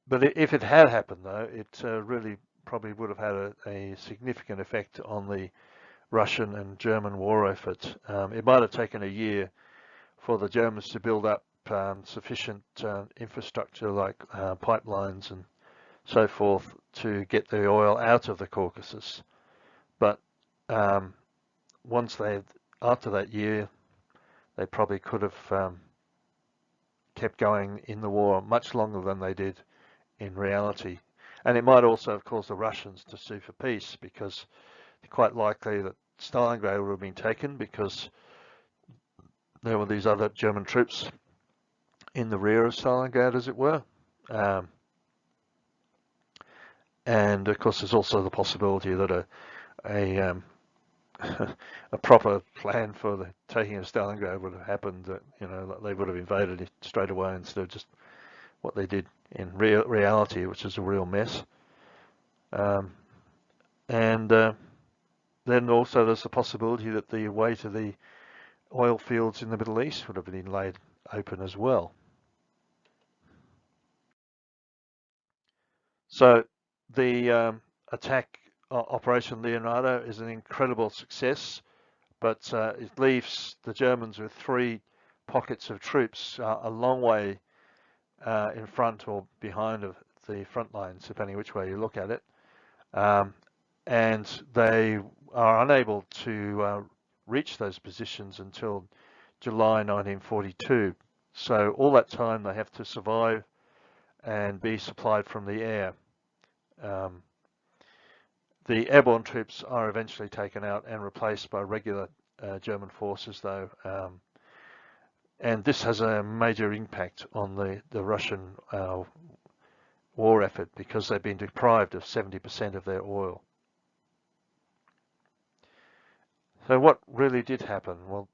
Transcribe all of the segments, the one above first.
But if it had happened, though, it really probably would have had a significant effect on the Russian and German war effort. It might have taken a year for the Germans to build up sufficient infrastructure like pipelines and so forth to get the oil out of the Caucasus. But once after that year, they probably could have kept going in the war much longer than they did in reality. And it might also have caused the Russians to sue for peace, because it's quite likely that Stalingrad would have been taken because there were these other German troops in the rear of Stalingrad, as it were. And of course, there's also the possibility that a proper plan for the taking of Stalingrad would have happened. That they would have invaded it straight away instead of just what they did in reality, which is a real mess. And then also there's the possibility that the way to the oil fields in the Middle East would have been laid open as well. So the attack Operation Leonardo is an incredible success, but it leaves the Germans with 3 pockets of troops a long way in front or behind of the front lines, depending which way you look at it. And they are unable to reach those positions until July 1942. So all that time they have to survive and be supplied from the air. The airborne troops are eventually taken out and replaced by regular German forces, though, and this has a major impact on the Russian war effort, because they've been deprived of 70% of their oil. So what really did happen? Well,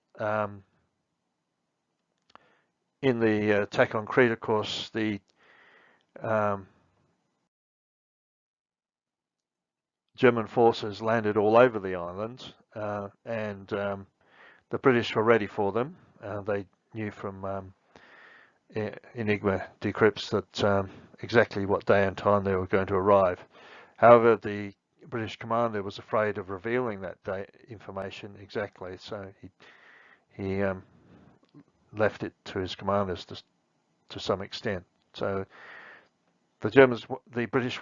in the attack on Crete, of course, the German forces landed all over the island, and the British were ready for them. They knew from Enigma decrypts that exactly what day and time they were going to arrive. However, the British commander was afraid of revealing that information exactly, so he left it to his commanders to some extent. So the British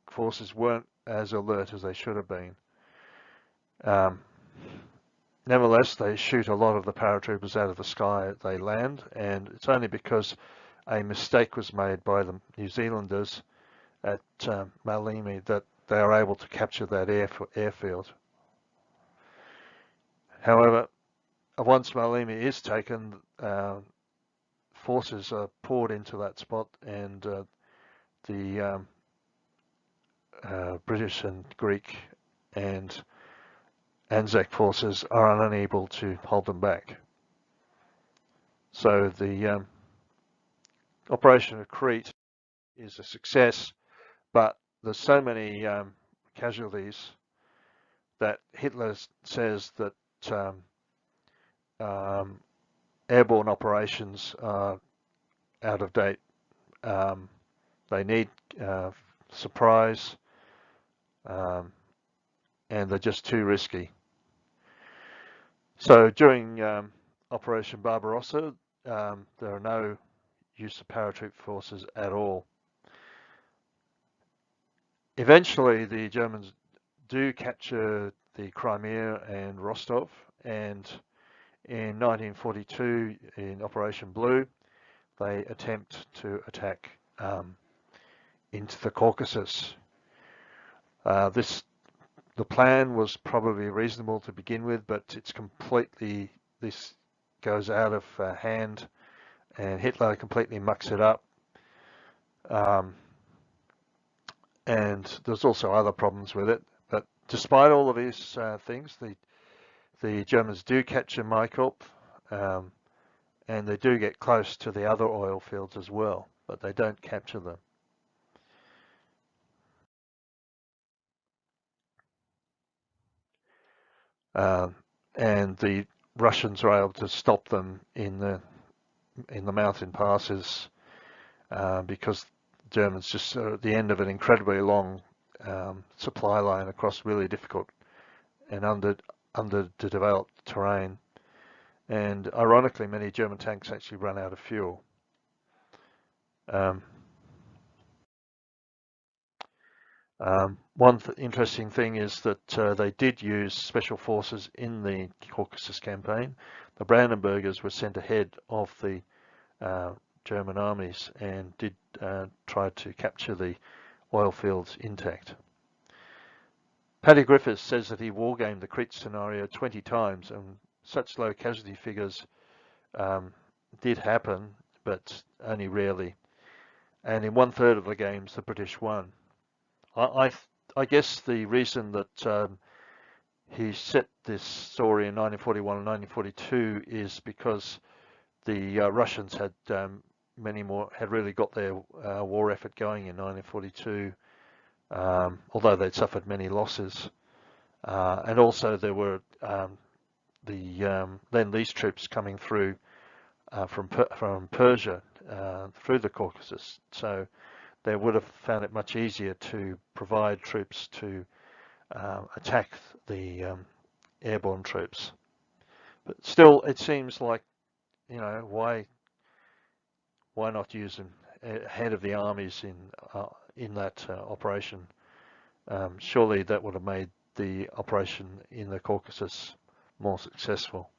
forces weren't as alert as they should have been. Nevertheless, they shoot a lot of the paratroopers out of the sky as they land, and it's only because a mistake was made by the New Zealanders at Malimi that they are able to capture that airfield. However, once Malimi is taken, forces are poured into that spot, and the British and Greek and Anzac forces are unable to hold them back. So the Operationcrete is a success, but there's so many casualties that Hitler says that airborne operations are out of date. They need surprise, and they're just too risky. So during Operation Barbarossa, there are no use of paratroop forces at all. Eventually, the Germans do capture the Crimea and Rostov, and in 1942, in Operation Blue, they attempt to attack into the Caucasus. The plan was probably reasonable to begin with, but this goes out of hand, and Hitler completely mucks it up. And there's also other problems with it. But despite all of these things, the Germans do capture Maikop, and they do get close to the other oil fields as well, but they don't capture them. And the Russians are able to stop them in the mountain passes because Germans just at the end of an incredibly long supply line across really difficult and underdeveloped terrain. And ironically, many German tanks actually run out of fuel. One interesting thing is that they did use special forces in the Caucasus campaign. The Brandenburgers were sent ahead of the German armies and did try to capture the oil fields intact. Paddy Griffith says that he wargamed the Crete scenario 20 times, and such low casualty figures did happen, but only rarely. And in 1/3 of the games, the British won. I guess the reason that he set this story in 1941 and 1942 is because the Russians had had really got their war effort going in 1942, although they'd suffered many losses, and also there were then these troops coming through from Persia through the Caucasus, so they would have found it much easier to provide troops to attack the airborne troops. But still, it seems like, you know, why not use them ahead of the armies in that operation? Surely that would have made the operation in the Caucasus more successful.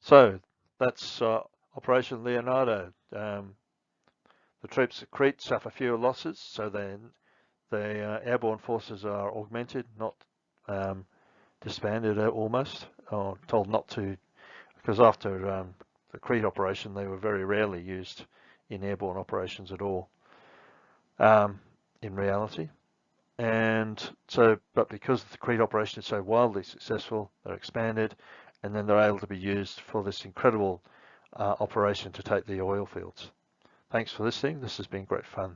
So that's Operation Leonardo. The troops at Crete suffer fewer losses, so then the airborne forces are augmented, not disbanded almost, or told not to, because after the Crete operation they were very rarely used in airborne operations at all in reality. And so, but because the Crete operation is so wildly successful, they're expanded, and then they're able to be used for this incredible operation to take the oil fields. Thanks for listening. This has been great fun.